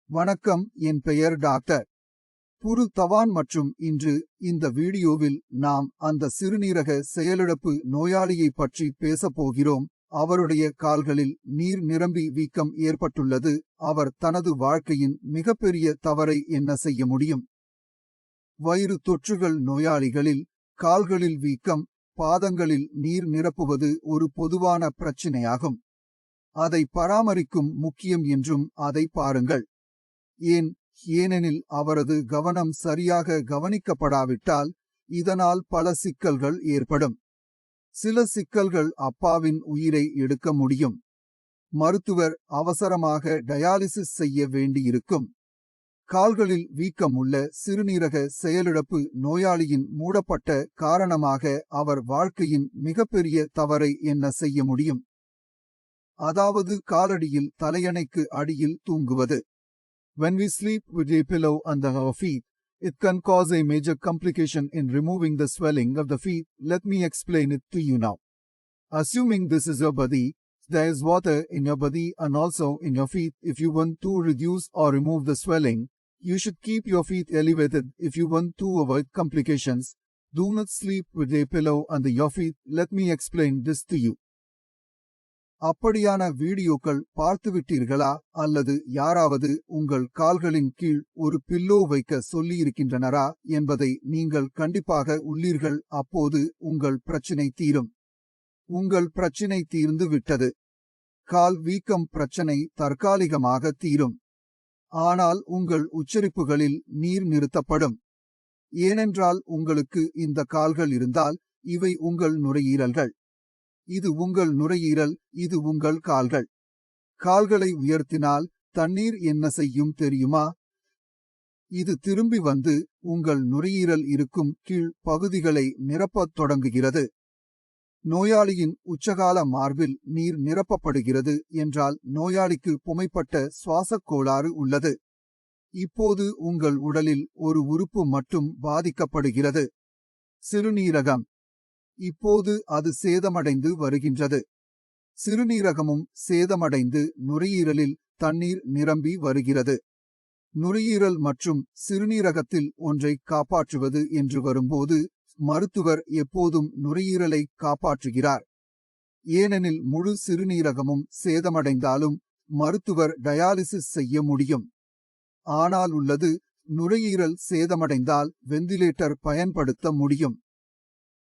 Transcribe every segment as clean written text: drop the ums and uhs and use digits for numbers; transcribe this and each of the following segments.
வணக்கம், என் பெயர் டாக்டர் புரு தவான் மற்றும் இன்று இந்த வீடியோவில் நாம் அந்த சிறுநீரக செயலிழப்பு நோயாளியை பற்றி பேசப் போகிறோம். அவருடைய கால்களில் நீர் நிரம்பி வீக்கம் ஏற்பட்டுள்ளது. அவர் தனது வாழ்க்கையின் மிகப்பெரிய தவறை என்ன செய்ய முடியும்? வயிறு தொற்றுகள் நோயாளிகளில் கால்களில் வீக்கம், பாதங்களில் நீர் நிரப்புவது ஒரு பொதுவான பிரச்சினையாகும். அதை பராமரிக்கும் முக்கியம் என்றும் அதை பாருங்கள். ஏனெனில் அவரது கவனம் சரியாக கவனிக்கப்படாவிட்டால் இதனால் பல சிக்கல்கள் ஏற்படும். சில சிக்கல்கள் அப்பாவின் உயிரை எடுக்க முடியும். மருத்துவர் அவசரமாக டயாலிசிஸ் செய்ய வேண்டியிருக்கும். கால்களில் வீக்கமுள்ள சிறுநீரக செயலிழப்பு நோயாளியின் மூடப்பட்ட காரணமாக அவர் வாழ்க்கையின் மிகப்பெரிய தவறை என்ன செய்ய முடியும்? அதாவது காலடியில் தலையணைக்கு அடியில் தூங்குவது. When we sleep with a pillow under our feet, it can cause a major complication in removing the swelling of the feet. Let me explain it to you now. Assuming this is your body, there is water in your body and also in your feet. If you want to reduce or remove the swelling, you should keep your feet elevated if you want to avoid complications. Do not sleep with a pillow under your feet. Let me explain this to you. அப்படியான வீடியோக்கள் பார்த்துவிட்டீர்களா? அல்லது யாராவது உங்கள் கால்களின் கீழ் ஒரு pillow வைக்க சொல்லியிருக்கின்றனரா என்பதை நீங்கள் கண்டிப்பாக உள்ளீர்கள். அப்போது உங்கள் பிரச்சினை தீரும். உங்கள் பிரச்சினை தீர்ந்து விட்டது. கால் வீக்கம் பிரச்சினை தற்காலிகமாக தீரும். ஆனால் உங்கள் உச்சரிப்புகளில் நீர் நிறுத்தப்படும். ஏனென்றால் உங்களுக்கு இந்த கால்கள் இருந்தால் இவை உங்கள் நுரையீரல்கள். இது உங்கள் நுரையீரல், இது உங்கள் கால்கள். கால்களை உயர்த்தினால் தண்ணீர் என்ன செய்யும் தெரியுமா? இது திரும்பி வந்து உங்கள் நுரையீரல் இருக்கும் கீழ் பகுதிகளை நிரப்பத் தொடங்குகிறது. நோயாளியின் உச்சகால மார்பில் நீர் நிரப்பப்படுகிறது என்றால் நோயாளிக்கு புமைப்பட்ட சுவாசக் கோளாறு உள்ளது. இப்போது உங்கள் உடலில் ஒரு உறுப்பு மட்டும் பாதிக்கப்படுகிறது, சிறுநீரகம். இப்போது அது சேதமடைந்து வருகின்றது. சிறுநீரகமும் சேதமடைந்து நுரையீரலில் தண்ணீர் நிரம்பி வருகிறது. நுரையீரல் மற்றும் சிறுநீரகத்தில் ஒன்றை காப்பாற்றுவது என்று வரும்போது மருத்துவர் எப்போதும் நுரையீரலை காப்பாற்றுகிறார். ஏனெனில் முழு சிறுநீரகமும் சேதமடைந்தாலும் மருத்துவர் டயாலிசிஸ் செய்ய முடியும். ஆனால் உள்ளது நுரையீரல் சேதமடைந்தால் வெந்திலேட்டர் பயன்படுத்த முடியும்.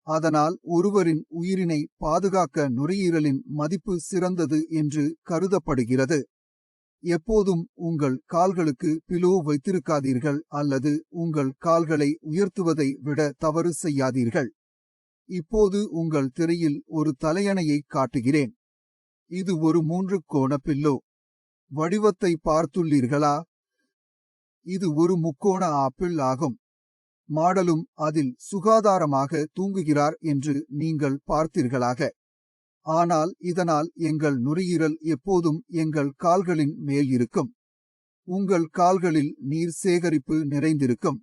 அதனால் ஒருவரின் உயிரினை பாதுகாக்க நுரையீரலின் மதிப்பு சிறந்தது என்று கருதப்படுகிறது. எப்போதும் உங்கள் கால்களுக்கு பிலோ வைத்திருக்காதீர்கள் அல்லது உங்கள் கால்களை உயர்த்துவதை விட தவறு செய்யாதீர்கள். இப்போது உங்கள் திரையில் ஒரு தலையணையை காட்டுகிறேன். இது ஒரு 3 கோண பில்லோ. வடிவத்தை பார்த்துள்ளீர்களா? இது ஒரு முக்கோண ஆப்பிள் ஆகும். மாடலும் அதில் சுகாதாரமாக தூங்குகிறார் என்று நீங்கள் பார்த்தீர்களாக. ஆனால் இதனால் எங்கள் நுரையீரல் எப்போதும் எங்கள் கால்களின் மேல் இருக்கும். உங்கள் கால்களில் நீர் சேகரிப்பு நிறைந்திருக்கும்.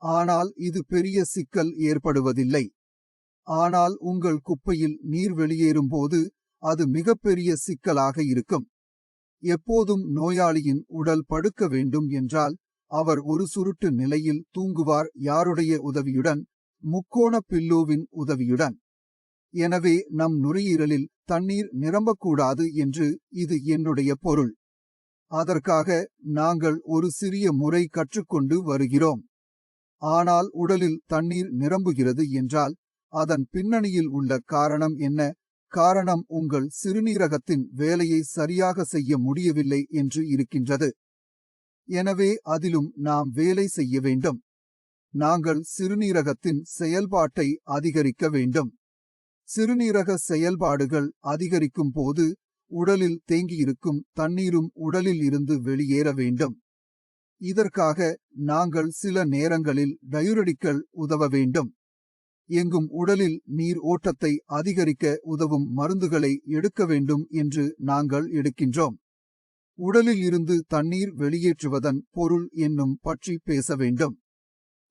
ஆனால் இது பெரிய சிக்கல் ஏற்படுவதில்லை. ஆனால் உங்கள் குப்பையில் நீர் வெளியேறும்போது அது மிகப்பெரிய சிக்கலாக இருக்கும். எப்போதும் நோயாளியின் உடல் படுக்க வேண்டும் என்றால் அவர் ஒரு சுருட்டு நிலையில் தூங்குவார். யாருடைய உதவியுடன்? முக்கோண பில்லோவின் உதவியுடன். எனவே நம் நுரையீரலில் தண்ணீர் நிரம்பக்கூடாது என்று இது என்னுடைய பொருள். அதற்காக நாங்கள் ஒரு சிறிய முறை கற்றுக்கொண்டு வருகிறோம். ஆனால் உடலில் தண்ணீர் நிரம்புகிறது என்றால் அதன் பின்னணியில் உள்ள காரணம் என்ன? காரணம் உங்கள் சிறுநீரகத்தின் வேலையை சரியாக செய்ய முடியவில்லை என்று இருக்கின்றது. எனவே அதிலும் நாம் வேலை செய்ய வேண்டும். நாங்கள் சிறுநீரகத்தின் செயல்பாட்டை அதிகரிக்க வேண்டும். சிறுநீரக செயல்பாடுகள் அதிகரிக்கும் போது உடலில் தேங்கியிருக்கும் தண்ணீரும் உடலில் இருந்து வெளியேற வேண்டும். இதற்காக நாங்கள் சில நேரங்களில் டயூரெடிக்கள் உதவ வேண்டும். எங்கும் உடலில் நீர் ஓட்டத்தை அதிகரிக்க உதவும் மருந்துகளை எடுக்க வேண்டும் என்று நாங்கள் எடுக்கின்றோம். உடலில் இருந்து தண்ணீர் வெளியேற்றுவதன் பொருள் என்னும் பற்றி பேச வேண்டும்.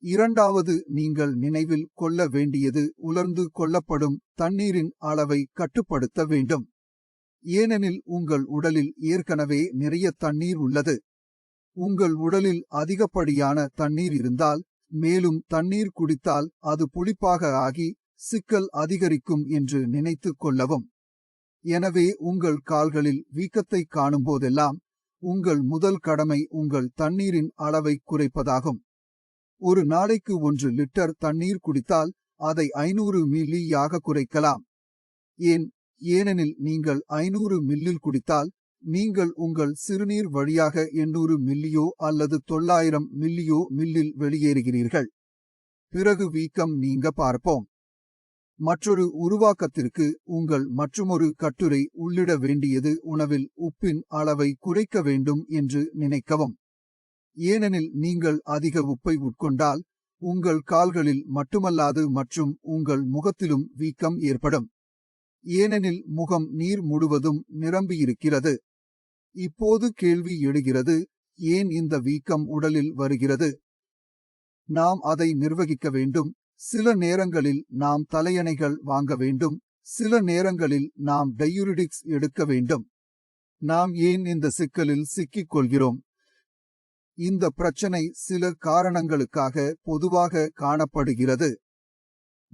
இரண்டாவது, நீங்கள் நினைவில் கொள்ள வேண்டியது உலர்ந்து கொள்ளப்படும் தண்ணீரின் அளவை கட்டுப்படுத்த வேண்டும். ஏனெனில் உங்கள் உடலில் ஏற்கனவே நிறைய தண்ணீர் உள்ளது. உங்கள் உடலில் அதிகப்படியான தண்ணீர் இருந்தால், மேலும் தண்ணீர் குடித்தால் அது புளிப்பாக ஆகி சிக்கல் அதிகரிக்கும் என்று நினைத்துக் கொள்ளவும். எனவே உங்கள் கால்களில் வீக்கத்தை காணும்போதெல்லாம் உங்கள் முதல் கடமை உங்கள் தண்ணீரின் அளவை குறைப்பதாகும். ஒரு நாளைக்கு 1 லிட்டர் தண்ணீர் குடித்தால் அதை 500 மில்லியாக குறைக்கலாம். ஏனெனில் நீங்கள் 500 மில்லில் குடித்தால் நீங்கள் உங்கள் சிறுநீர் வழியாக 800 மில்லியோ அல்லது 900 மில்லியோ மில்லில் வெளியேறுகிறீர்கள். பிறகு வீக்கம் நீங்க பார்ப்போம். மற்றொரு உருவாக்கத்திற்கு உங்கள் மற்றுமொரு கட்டுரை உள்ளிட வேண்டியது உணவில் உப்பின் அளவை குறைக்க வேண்டும் என்று நினைக்கவும். ஏனெனில் நீங்கள் அதிக உப்பை உட்கொண்டால் உங்கள் கால்களில் மட்டுமல்லாது மற்றும் உங்கள் முகத்திலும் வீக்கம் ஏற்படும். ஏனெனில் முகம் நீர் முழுவதும் நிரம்பியிருக்கிறது. இப்போது கேள்வி எழுகிறது, ஏன் இந்த வீக்கம் உடலில் வருகிறது? நாம் அதை நிர்வகிக்க வேண்டும். சில நேரங்களில் நாம் தலையணைகள் வாங்க வேண்டும். சில நேரங்களில் நாம் டயூரிடிக்ஸ் எடுக்க வேண்டும். நாம் ஏன் இந்த சிக்கலில் சிக்கிக் கொள்கிறோம்? இந்த பிரச்சனை சில காரணங்களுக்காக பொதுவாக காணப்படுகிறது.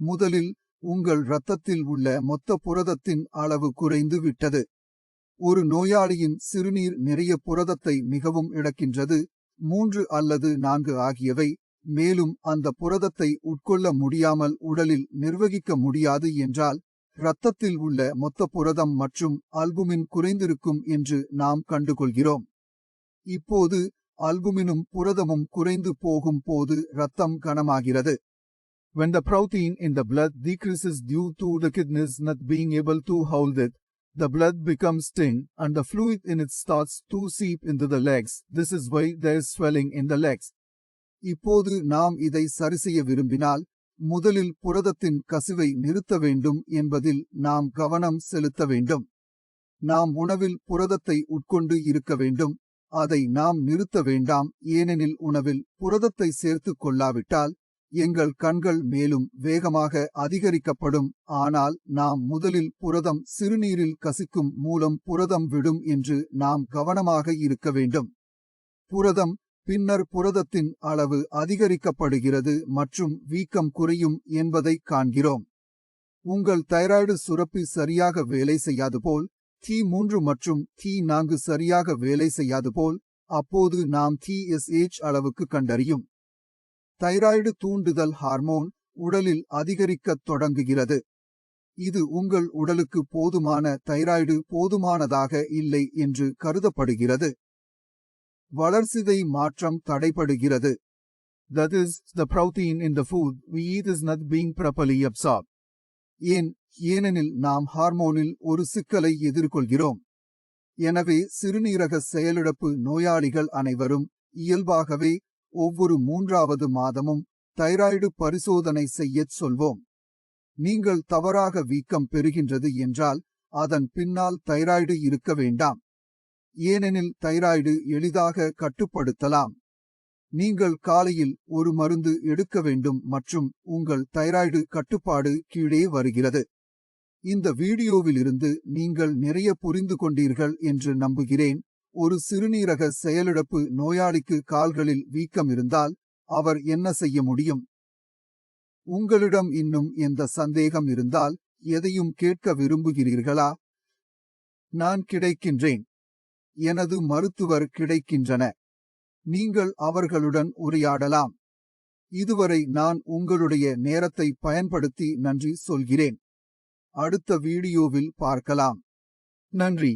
முதலில், உங்கள் இரத்தத்தில் உள்ள மொத்த புரதத்தின் அளவு குறைந்து விட்டது. ஒரு நோயாளியின் சிறுநீர் நிறைய புரதத்தை மிகவும் இழக்கின்றது, 3 அல்லது 4 ஆகியவை. மேலும் அந்த புரதத்தை உட்கொள்ள முடியாமல் உடலில் நிர்வகிக்க முடியாது என்றால், இரத்தத்தில் உள்ள மொத்த புரதம் மற்றும் அல்புமின் குறைந்திருக்கும் என்று நாம் கண்டுகொள்கிறோம். இப்போது அல்புமினும் புரதமும் குறைந்து போகும் போது இரத்தம் கனமாகிறது. When the protein in the blood decreases due to the kidneys not being able to hold it, the blood becomes thin and the fluid in it starts to seep into the legs. This is why there is swelling in the legs. இப்போது நாம் இதை சரிசெய்ய விரும்பினால், முதலில் புரதத்தின் கசிவை நிறுத்த வேண்டும் என்பதில் நாம் கவனம் செலுத்த வேண்டும். நாம் உணவில் புரதத்தை உட்கொண்டு இருக்க வேண்டும். அதை நாம் நிறுத்த வேண்டாம், ஏனெனில் உணவில் புரதத்தை சேர்த்துக் கொள்ளாவிட்டால் எங்கள் கண்கள் மேலும் வேகமாக அதிகரிக்கப்படும். ஆனால் நாம் முதலில் புரதம் சிறுநீரில் கசிக்கும் மூலம் புரதம் விடும் என்று நாம் கவனமாக இருக்க வேண்டும். புரதம் பின்னர் புரதத்தின் அளவு அதிகரிக்கப்படுகிறது மற்றும் வீக்கம் குறையும் என்பதை காண்கிறோம். உங்கள் தைராய்டு சுரப்பி சரியாக வேலை செய்யாது போல், T3 மற்றும் T4 சரியாக வேலை செய்யாது போல், அப்போது நாம் TSH அளவுக்கு கண்டறியும். தைராய்டு தூண்டுதல் ஹார்மோன் உடலில் அதிகரிக்கத் தொடங்குகிறது. இது உங்கள் உடலுக்கு போதுமான தைராய்டு போதுமானதாக இல்லை என்று கருதப்படுகிறது. வளர்சிதை மாற்றம் தடைபடுகிறது. That is, the protein in the food we eat is not being properly absorbed. ஏனெனில் நாம் ஹார்மோனில் ஒரு சிக்கலை எதிர்கொள்கிறோம். எனவே சிறுநீரக செயலிழப்பு நோயாளிகள் அனைவரும் இயல்பாகவே ஒவ்வொரு 3வது மாதமும் தைராய்டு பரிசோதனை செய்யச் சொல்வோம். நீங்கள் தவறாக வீக்கம் பெறுகின்றது என்றால் அதன் பின்னால் தைராய்டு இருக்க வேண்டாம். ஏனெனில் தைராய்டு எளிதாக கட்டுப்படுத்தலாம். நீங்கள் காலையில் ஒரு மருந்து எடுக்க வேண்டும் மற்றும் உங்கள் தைராய்டு கட்டுப்பாடு கீழே வருகிறது. இந்த வீடியோவிலிருந்து நீங்கள் நிறைய புரிந்து கொண்டீர்கள் என்று நம்புகிறேன். ஒரு சிறுநீரக செயலிழப்பு நோயாளிக்கு கால்களில் வீக்கம் இருந்தால் அவர் என்ன செய்ய முடியும்? உங்களிடம் இன்னும் எந்த சந்தேகம் இருந்தால் எதையும் கேட்க விரும்புகிறீர்களா? நான் கிடைக்கின்றேன். எனது மருத்துவர் கிடைக்கின்றன. நீங்கள் அவர்களுடன் உரையாடலாம். இதுவரை நான் உங்களுடைய நேரத்தை பயன்படுத்தி நன்றி சொல்கிறேன். அடுத்த வீடியோவில் பார்க்கலாம். நன்றி.